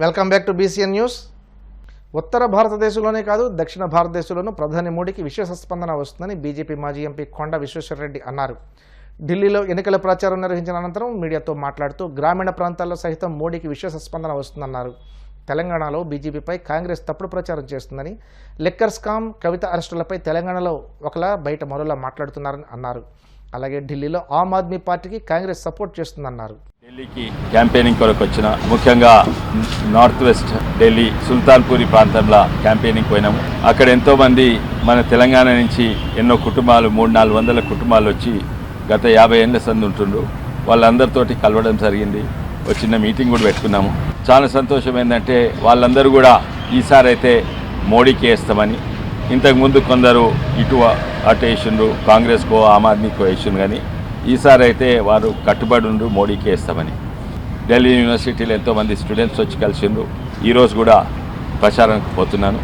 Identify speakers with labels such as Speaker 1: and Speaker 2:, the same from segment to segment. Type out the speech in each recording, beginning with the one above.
Speaker 1: Welcome back to BCN news. ఉత్తర భారతదేశంలోనే కాదు దక్షిణ భారతదేశంలోనూ ప్రధాని మోడీకి విశేష స్పందన వస్తుందని బీజేపీ మాజీ ఎంపీ కొండ విశ్వేశ్వరరెడ్డి అన్నారు. ఢిల్లీలో ఎన్నికల ప్రచారం నిర్వహించిన అనంతరం మీడియాతో మాట్లాడుతూ గ్రామీణ ప్రాంతాల్లో సహితం మోడీకి విశేష స్పందన వస్తుందన్నారు. తెలంగాణలో బీజేపీపై కాంగ్రెస్ తప్పుడు ప్రచారం చేస్తుందని, లిక్కర్ స్కామ్, కవిత అరెస్టులపై తెలంగాణలో ఒకలా బయట మరోలా మాట్లాడుతున్నారని అన్నారు. అలాగే ఢిల్లీలో ఆమ్ ఆద్మీ పార్టీకి కాంగ్రెస్ సపోర్ట్ చేస్తుందన్నారు.
Speaker 2: ఢిల్లీకి క్యాంపెయినింగ్ కొరకు వచ్చిన, ముఖ్యంగా నార్త్ వెస్ట్ ఢిల్లీ సుల్తాన్పూరి ప్రాంతంలో క్యాంపెయినింగ్ పోయినాము. అక్కడ ఎంతోమంది మన తెలంగాణ నుంచి ఎన్నో కుటుంబాలు 300-400 కుటుంబాలు వచ్చి గత 50 ఏళ్ళ సంది ఉంటుండ్రు. వాళ్ళందరితోటి కలవడం జరిగింది. ఒక చిన్న మీటింగ్ కూడా పెట్టుకున్నాము. చాలా సంతోషం ఏంటంటే వాళ్ళందరూ కూడా ఈసారి అయితే మోడీకి వేస్తామని, ఇంతకుముందు కొందరు ఇటు అటు వేసిండ్రు, కాంగ్రెస్కో ఆమ్ ఆద్మీకో వేసిండ్రు, కానీ ఈసారి అయితే వారు కట్టుబడి ఉండ్రు మోడీకి వేస్తామని. ఢిల్లీ యూనివర్సిటీలో ఎంతోమంది స్టూడెంట్స్ వచ్చి కలిసిండ్రు. ఈరోజు కూడా ప్రచారానికి పోతున్నాను,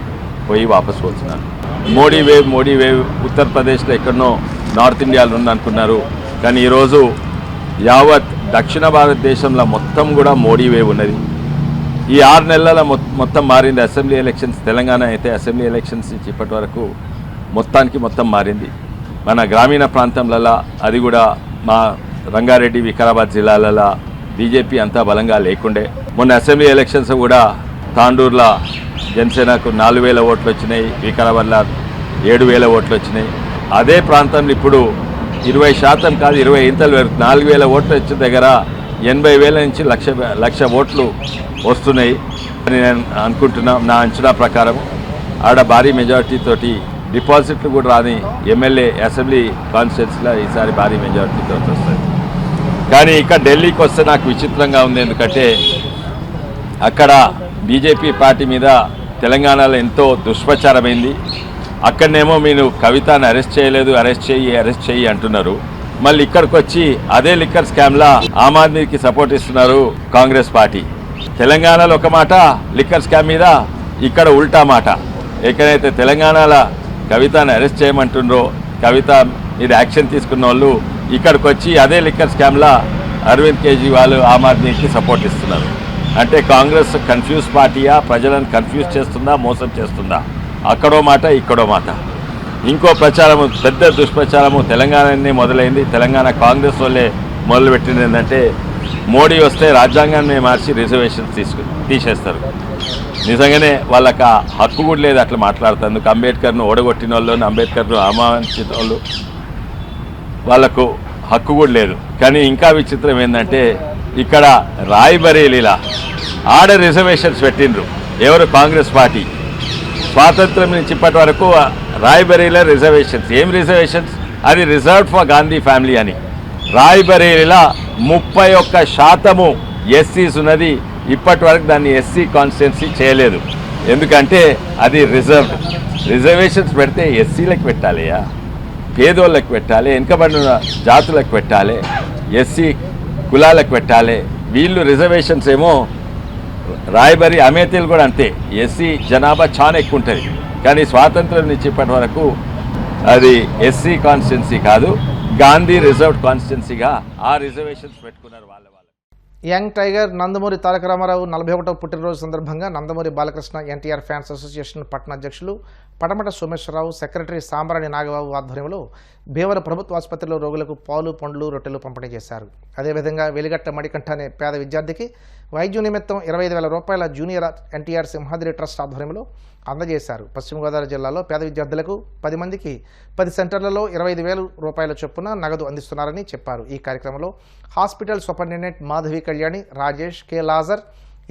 Speaker 2: పోయి వాపసు పోతున్నాను. మోడీ వేవ్ ఉత్తరప్రదేశ్లో ఎక్కడనో నార్త్ ఇండియాలో ఉందనుకున్నారు, కానీ ఈరోజు యావత్ దక్షిణ భారతదేశంలో మొత్తం కూడా మోడీ వేవ్ ఉన్నది. ఈ 6 నెలల మొత్తం మారింది. అసెంబ్లీ ఎలక్షన్స్, తెలంగాణ అయితే అసెంబ్లీ ఎలక్షన్స్ నుంచి ఇప్పటి వరకు మొత్తం మారింది. మన గ్రామీణ ప్రాంతంలలో అది కూడా మా రంగారెడ్డి, వికారాబాద్ జిల్లాలలో బీజేపీ అంతా బలంగా లేకుండే. మొన్న అసెంబ్లీ ఎలక్షన్స్ కూడా తాండూరులో జనసేనకు 4,000 ఓట్లు వచ్చినాయి, వికారాబాద్లో 7,000 ఓట్లు వచ్చినాయి. అదే ప్రాంతంలో ఇప్పుడు 20% కాదు 20 ఇంతల వరకు 4,000 ఓట్లు వచ్చిన దగ్గర 80,000 నుంచి లక్ష ఓట్లు వస్తున్నాయి అని నేను అనుకుంటున్నా. నా అంచనా ప్రకారం ఆడ భారీ మెజారిటీ తోటి, డిపాజిట్లు కూడా రాని ఎమ్మెల్యే అసెంబ్లీ కాన్స్టిట్యున్సీలో ఈసారి భారీ మెజారిటీతో వస్తుంది. కానీ ఇక్కడ ఢిల్లీకి వస్తే నాకు విచిత్రంగా ఉంది. ఎందుకంటే అక్కడ బీజేపీ పార్టీ మీద తెలంగాణలో ఎంతో దుష్ప్రచారమైంది. అక్కడనేమో మీరు కవితను అరెస్ట్ చేయలేదు, అరెస్ట్ చేయి అంటున్నారు. మళ్ళీ ఇక్కడికి వచ్చి అదే లిక్కర్ స్కామ్లా ఆమ్ ఆద్మీకి సపోర్ట్ ఇస్తున్నారు కాంగ్రెస్ పార్టీ. తెలంగాణలో ఒక మాట లిక్కర్ స్కామ్ మీద, ఇక్కడ ఉల్టా మాట. ఎక్కడైతే తెలంగాణలో కవితను అరెస్ట్ చేయమంటుండ్రో, కవిత మీద యాక్షన్ తీసుకున్న వాళ్ళు ఇక్కడికి వచ్చి అదే లిక్కర్ స్కామ్లా అరవింద్ కేజ్రీవాల్ ఆమ్ ఆద్మీకి సపోర్ట్ ఇస్తున్నారు. అంటే కాంగ్రెస్ కన్ఫ్యూజ్ పార్టీయా, ప్రజలను కన్ఫ్యూజ్ చేస్తుందా, మోసం చేస్తుందా? అక్కడో మాట ఇక్కడో మాట. ఇంకో ప్రచారము, పెద్ద దుష్ప్రచారము తెలంగాణనే మొదలైంది. తెలంగాణ కాంగ్రెస్ వాళ్ళే మొదలుపెట్టింది ఏంటంటే మోడీ వస్తే రాజ్యాంగాన్ని మార్చి రిజర్వేషన్స్ తీసేస్తారు. నిజంగానే వాళ్ళకి ఆ హక్కు కూడా లేదు అట్లా మాట్లాడుతందుకు. అంబేద్కర్ను ఓడగొట్టిన వాళ్ళు, అంబేద్కర్ను అవమానించిన వాళ్ళు, వాళ్ళకు హక్కు కూడా లేదు. కానీ ఇంకా విచిత్రం ఏంటంటే ఇక్కడ రాయ్బరేలీలా ఆడ రిజర్వేషన్స్ పెట్టిండ్రు. ఎవరు? కాంగ్రెస్ పార్టీ. స్వాతంత్రం నుంచి ఇప్పటి వరకు రాయ్బరేలీలో రిజర్వేషన్స్. ఏం రిజర్వేషన్స్? అది రిజర్వ్డ్ ఫర్ గాంధీ ఫ్యామిలీ అని. రాయ్బరేలీలో 31% ఎస్సీస్ ఉన్నది. ఇప్పటి వరకు దాన్ని ఎస్సీ కాన్స్టిట్యున్సీ చేయలేదు. ఎందుకంటే అది రిజర్వ్డ్. రిజర్వేషన్స్ పెడితే ఎస్సీలకు పెట్టాలియా, పేదోళ్ళకి పెట్టాలి, వెనుకబడిన జాతులకు పెట్టాలి, ఎస్సీ కులాలకు పెట్టాలి. వీళ్ళు రిజర్వేషన్స్ ఏమో రాయ్బరీ, అమేతీలు కూడా అంతే. ఎస్సీ జనాభా చాలా ఎక్కువ ఉంటుంది, కానీ స్వాతంత్రం నుంచి ఇప్పటి వరకు అది ఎస్సీ కాన్స్టిట్యున్సీ కాదు, గాంధీ రిజర్వ్డ్ కాన్స్టిట్యున్సీగా ఆ రిజర్వేషన్స్ పెట్టుకున్నారు వాళ్ళ.
Speaker 1: యంగ్ టైగర్ నందమూరి తారక రామారావు 41వ పుట్టినరోజు సందర్భంగా నందమూరి బాలకృష్ణ ఎన్టీఆర్ ఫ్యాన్స్ అసోసియేషన్ పట్టణ అధ్యక్షులు పడమట సోమేశ్వరరావు, సెక్రటరీ సాంబ్రాణి నాగబాబు ఆధ్వర్యంలో భీమవరం ప్రభుత్వ ఆసుపత్రిలో రోగులకు పాలు, పండ్లు, రొట్టెలు పంపిణీ చేశారు. అదేవిధంగా వెలిగట్ట మణికంఠ అనే పేద విద్యార్థికి వైద్య నిమిత్తం 25,000 రూపాయల జూనియర్ ఎన్టీఆర్ సింహాద్రి ట్రస్ట్ ఆధ్వర్యంలో అందజేశారు. పశ్చిమ గోదావరి జిల్లాలో పేద విద్యార్థులకు 10 మందికి 10 సెంటర్లలో 25,000 రూపాయల చొప్పున నగదు అందిస్తున్నారని చెప్పారు. ఈ కార్యక్రమంలో hospital superintendent Madhavi Kalyani, Rajesh, K Lazar,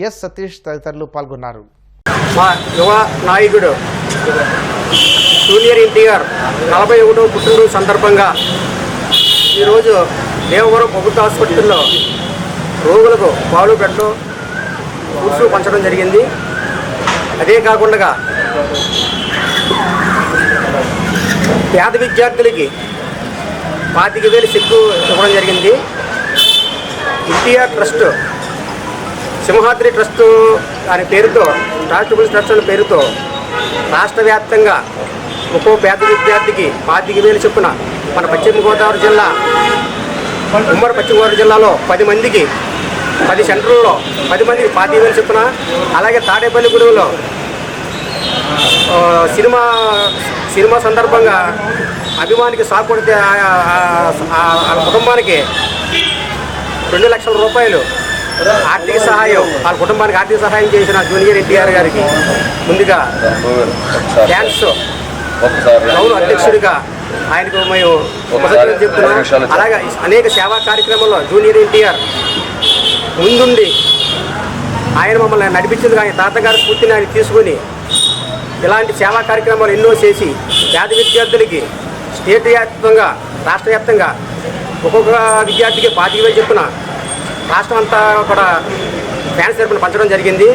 Speaker 1: S Satish తదితరులు పాల్గొన్నారు.
Speaker 3: మా యువ నాయకుడు జూనియర్ ఎన్టీఆర్ 41వ పుట్టినరోజు సందర్భంగా ఈరోజు భీమవరం ప్రభుత్వ హాస్పిటల్లో రోగులకు పాలు, బెడ్లు, ఫ్రూట్స్ పంచడం జరిగింది. అదే కాకుండా పేద విద్యార్థులకి 25,000 చెక్కు ఇవ్వడం జరిగింది. ఎన్టీఆర్ ట్రస్ట్, సింహాద్రి ట్రస్ట్ అనే పేరుతో, చారిటబుల్ ట్రస్ట్ అనే పేరుతో రాష్ట్ర వ్యాప్తంగా ఒక్కో పేద విద్యార్థికి 25,000 చొప్పున మన పశ్చిమ గోదావరి జిల్లా, ఉమ్మడి పశ్చిమ గోదావరి జిల్లాలో 10 మందికి 10 సెంటర్లలో 10 మందికి 25,000 చొప్పున, అలాగే తాడేపల్లిగూడెంలో సినిమా సందర్భంగా అభిమానికి షాక్ కొడితే ఆ కుటుంబానికి 2 లక్షల రూపాయలు ఆర్థిక సహాయం, వాళ్ళ కుటుంబానికి ఆర్థిక సహాయం చేసిన జూనియర్ ఎన్టీఆర్ గారికి ముందుగా థ్యాంక్స్. గౌరవ అధ్యక్షుడిగా ఆయనకు మేము కృతజ్ఞతలు చెప్తున్నాం. అలాగే అనేక సేవా కార్యక్రమాల్లో జూనియర్ ఎన్టీఆర్ ముందుండి ఆయన మమ్మల్ని నడిపించేందుకు ఆయన తాతగారి స్ఫూర్తిని ఆయన తీసుకొని ఇలాంటి సేవా కార్యక్రమాలు ఎన్నో చేసి పేద విద్యార్థులకి స్టేట్ వ్యాప్తంగా రాష్ట్ర వ్యాప్తంగా ఒక్కొక్క విద్యార్థికి 25,000 చొప్పున రాష్ట్రం అంతా కూడా ఫ్యాన్స్ తరపున పంచడం జరిగింది.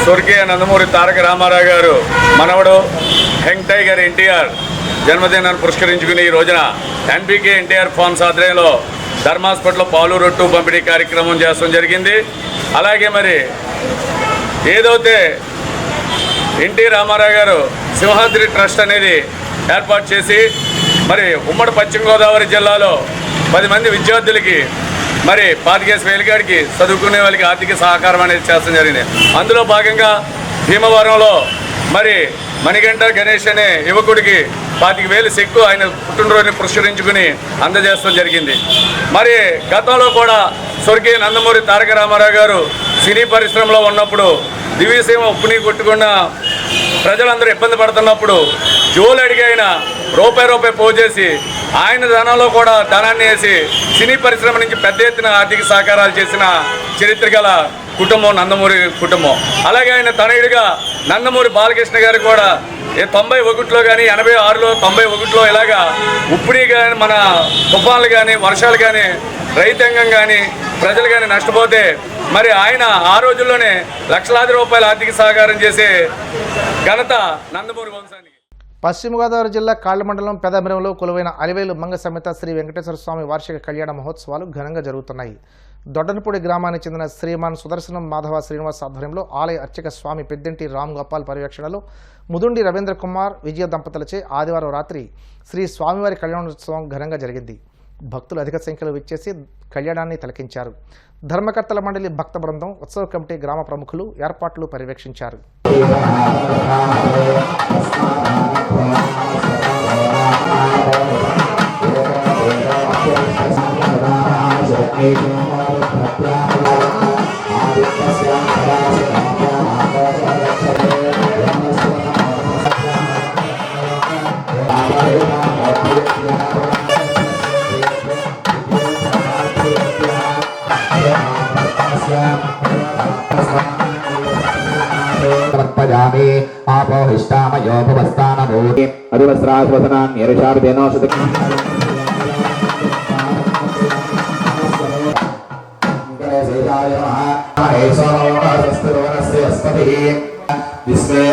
Speaker 2: స్వర్గీయ నందమూరి తారక రామారావు గారు మనవడు యంగ్ టైగర్ ఎన్టీఆర్ జన్మదినాన్ని పురస్కరించుకుని ఈ రోజున ఎన్పీకే ఎన్టీఆర్ ఫార్మ్స్ ఆధ్వర్యంలో ధర్మ హాస్పిటల్లో పాలు రొట్టు పంపిణీ కార్యక్రమం చేయడం జరిగింది. అలాగే మరి ఏదైతే ఎన్టీ రామారావు గారు సింహాద్రి ట్రస్ట్ అనేది ఏర్పాటు చేసి మరి ఉమ్మడి పశ్చిమ గోదావరి జిల్లాలో 10 మంది విద్యార్థులకి మరి 25,000 కాడికి చదువుకునే వాళ్ళకి ఆర్థిక సహకారం అనేది చేస్తడం జరిగింది. అందులో భాగంగా భీమవరంలో మరి మణిగంట గణేష్ అనే యువకుడికి 25,000 చెక్కు ఆయన పుట్టినరోజుని పురస్కరించుకుని అందజేయడం జరిగింది. మరి గతంలో కూడా స్వర్గీయ నందమూరి తారక రామారావు గారు సినీ పరిశ్రమలో ఉన్నప్పుడు దివ్యసీమ ఉప్పుని కొట్టుకున్న ప్రజలందరూ ఇబ్బంది పడుతున్నప్పుడు జోలు అడిగి ఆయన రూపాయి పోజేసి ఆయన ధనంలో కూడా ధనాన్ని వేసి సినీ పరిశ్రమ నుంచి పెద్ద ఎత్తున ఆర్థిక సహకారాలు చేసిన చరిత్ర గల కుటుంబం నందమూరి కుటుంబం. అలాగే ఆయన తనయుడిగా నందమూరి బాలకృష్ణ గారు కూడా 91లో కానీ 86లో 91లో ఇలాగా ఉప్పుని కానీ మన తుఫాన్లు కానీ వర్షాలు కానీ రైతాంగం కానీ ప్రజలు కానీ నష్టపోతే మరి ఆయన ఆ రోజుల్లోనే లక్షలాది రూపాయల ఆర్థిక సహకారం చేసే ఘనత నందమూరి వంశానికి.
Speaker 1: పశ్చిమ గోదావరి జిల్లా కాళ్ళ మండలం పెదమిరంలో కొలువైన అలివేలు మంగ సమేత శ్రీ వెంకటేశ్వర స్వామి వార్షిక కళ్యాణ మహోత్సవాలు ఘనంగా జరుగుతున్నాయి. దొడ్డనపూడి గ్రామానికి చెందిన శ్రీమాన్ సుదర్శనం మాధవ శ్రీనివాస్ ఆధ్వర్యంలో ఆలయ అర్చక స్వామి పెద్దింటి రామ్ గోపాల్ పర్యవేక్షణలో ముదుండి రవీంద్ర కుమార్ విజయ దంపతులచే ఆదివారం రాత్రి శ్రీ స్వామివారి కళ్యాణోత్సవం ఘనంగా జరిగింది. భక్తులు అధిక సంఖ్యలో విచ్చేసి కళ్యాణాన్ని తిలకించారు. ధర్మకర్తల మండలి భక్త బృందం, ఉత్సవ కమిటీ, గ్రామ ప్రముఖులు ఏర్పాట్లు పర్యవేక్షించారు.
Speaker 4: సమర్పయామి ఆపోహిష్టామయో భవస్థానమూర్తి అదివస్రాస్వసనాన్యరుషాభిదేనోషధ విశ్వే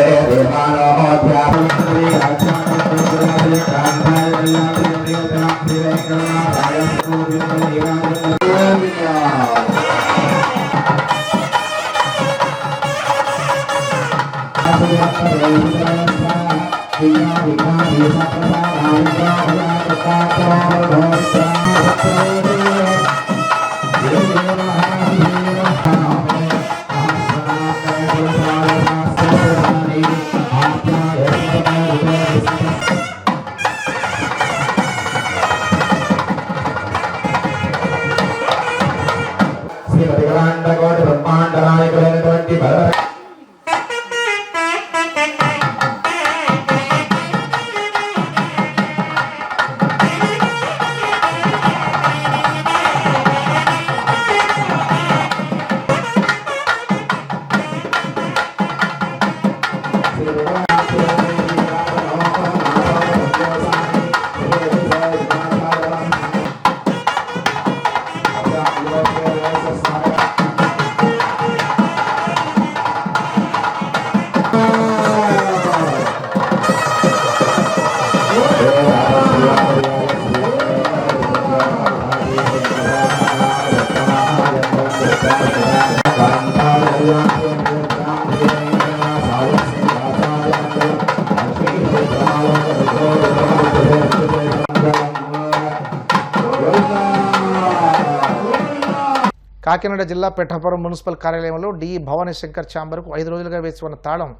Speaker 1: కాకినాడ జిల్లా పిఠాపురం మున్సిపల్ కార్యాలయంలో డిఈ భవానీ శంకర్ ఛాంబర్కు 5 రోజులుగా వేసి ఉన్న తాళం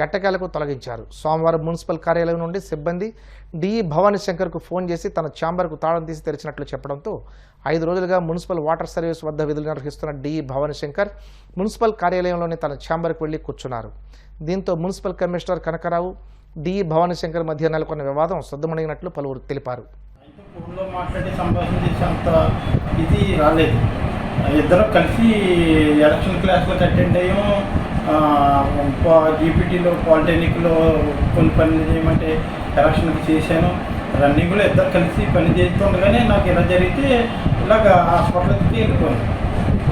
Speaker 1: ఎట్టకేలకు తొలగించారు. సోమవారం మున్సిపల్ కార్యాలయం నుండి సిబ్బంది డిఈ భవానీ శంకర్కు ఫోన్ చేసి తన ఛాంబర్కు తాళం తీసి తెరిచినట్లు చెప్పడంతో 5 రోజులుగా మున్సిపల్ వాటర్ సర్వీస్ వద్ద విధులు నిర్వహిస్తున్న డిఈ భవానీ శంకర్ మున్సిపల్ కార్యాలయంలోని తన ఛాంబర్కు వెళ్లి కూర్చున్నారు. దీంతో municipal commissioner Kanaka Rao DE Bhavani Shankar మధ్య నెలకొన్న వివాదం సద్దుమణిగినట్లు పలువురు తెలిపారు.
Speaker 5: ఫోన్లో మాట్లాడి సంభాషణ చేసేంత ఇది రాలేదు. ఇద్దరు కలిసి ఎలక్షన్ క్లాసులకు అటెండ్ అయ్యాం. జీపీటీలో పాలిటెక్నిక్లో కొన్ని పనులు చేయమంటే ఎలక్షన్కి చేశాను. రన్నింగ్లో ఇద్దరు కలిసి పని చేస్తుండగానే నాకు ఇలా జరిగితే ఇలాగ హాస్పిటల్కి వెళ్ళిపోయాను.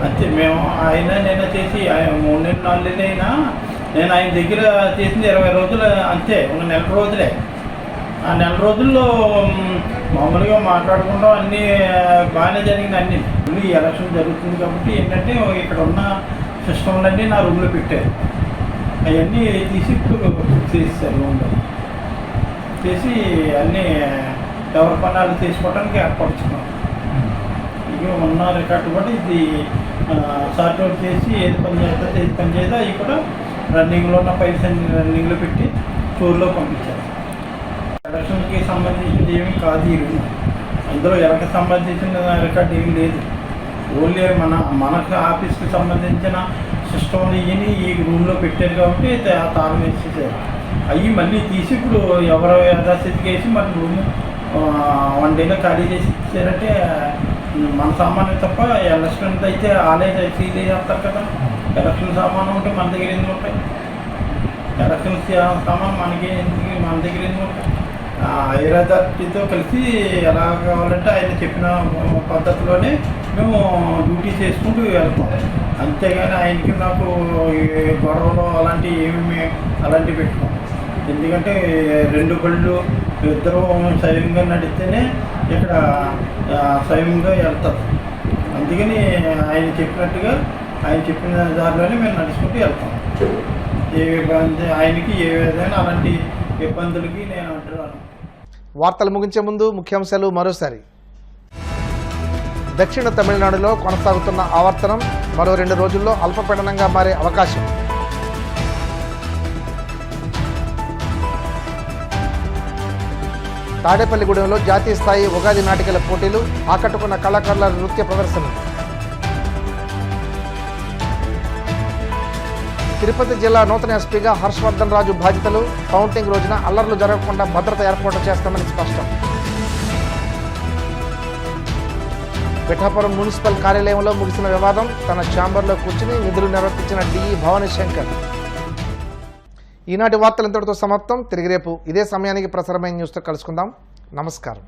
Speaker 5: అంతే. మేము ఆయన నేను చేసి 3 నెలలు 4 నెలలు అయినా నేను ఆయన దగ్గర చేసింది 20 రోజులు అంతే. ఉన్న 1 రోజులే. ఆ 1 రోజుల్లో మామూలుగా మాట్లాడుకుంటాం, అన్నీ బాగానే జరిగింది. అన్నీ ఈ ఎలక్షన్ జరుగుతుంది కాబట్టి ఏంటంటే ఇక్కడ ఉన్న సిస్టమ్లన్నీ నా రూమ్లో పెట్టారు. అవన్నీ తీసి ఇప్పుడు చేసేసారు. రూమ్లో చేసి అన్నీ ఎవరి పనులు తీసుకోవడానికి ఏర్పరుచుకున్నాం. ఇక ఉన్న రికార్డు కూడా ఇది సార్ట్ అవుట్ చేసి ఏది పని చేస్తా ఏది పని చేద్దా అవి కూడా రన్నింగ్లో ఉన్న ఫైల్స్ అన్ని రన్నింగ్లో పెట్టి స్టోర్లో పంపించారు. ఎలక్షన్కి సంబంధించింది ఏమీ కాదు. అందులో ఎలక్కి సంబంధించిన రికార్డు ఏమీ లేదు. ఓన్లీ మనకు ఆఫీస్కి సంబంధించిన సిస్టమ్ ఇవన్నీ ఈ రూమ్లో పెట్టారు కాబట్టి తాళం వేసేసారు. అవి మళ్ళీ తీసి ఇప్పుడు ఎవరో యథాస్థితికి వేసి మళ్ళీ రూమ్ 1 డేలో ఖాళీ చేసి ఇచ్చారంటే మన సామాన్లు తప్ప ఎలక్షన్ అయితే ఆలే సీల్ చేస్తారు కదా. ఎలక్షన్ సామాను ఉంటే మన దగ్గర ఎందుకు ఉంటాయి? ఎలక్షన్ సామాను మనకి మన దగ్గర ఎందుకు ఉంటాయి? ఐరాదార్తో కలిసి ఎలా కావాలంటే ఆయన చెప్పిన పద్ధతిలోనే మేము డ్యూటీ చేసుకుంటూ వెళ్తాం. అంతేగాని ఆయనకి నాకు గొడవలు అలాంటివి అలాంటివి పెట్టుకోం. ఎందుకంటే 2 బళ్ళు ఇద్దరు స్వయంగా నడిస్తేనే ఇక్కడ స్వయంగా వెళ్తారు. అందుకని ఆయన చెప్పినట్టుగా ఆయన చెప్పిన దారిలోనే మేము నడుచుకుంటూ వెళ్తాం. ఏ ఇబ్బంది ఆయనకి ఏ విధంగా అలాంటి ఇబ్బందులకి నేను అంటున్నాను.
Speaker 1: వార్తలు ముగించే ముందు ముఖ్యాంశాలు మరోసారి. దక్షిణ తమిళనాడులో కొనసాగుతున్న ఆవర్తనం మరో 2 రోజుల్లో అల్పపీడనంగా మారే అవకాశం. తాడేపల్లిగూడెంలో జాతీయ స్థాయి ఉగాది నాటికల పోటీలు, ఆకట్టుకున్న కళాకారుల నృత్య ప్రదర్శనలు. తిరుపతి జిల్లా నూతన ఎస్పీగా హర్షవర్ధన్ రాజు బాధ్యతలు. కౌంటింగ్ రోజున అల్లర్లు జరగకుండా భద్రత ఏర్పాటు చేస్తామని స్పష్టం. పిఠాపురం మున్సిపల్ కార్యాలయంలో ముగిసిన వివాదం, తన ఛాంబర్లో కూర్చుని విధులు నిర్వర్తించిన డిఈ భవానీ శంకర్. ఈనాటి వార్తలు ఇంతటితో సమాప్తం. తిరిగి రేపు ఇదే సమయానికి ప్రసారమైన న్యూస్తో కలుసుకుందాం. నమస్కారం.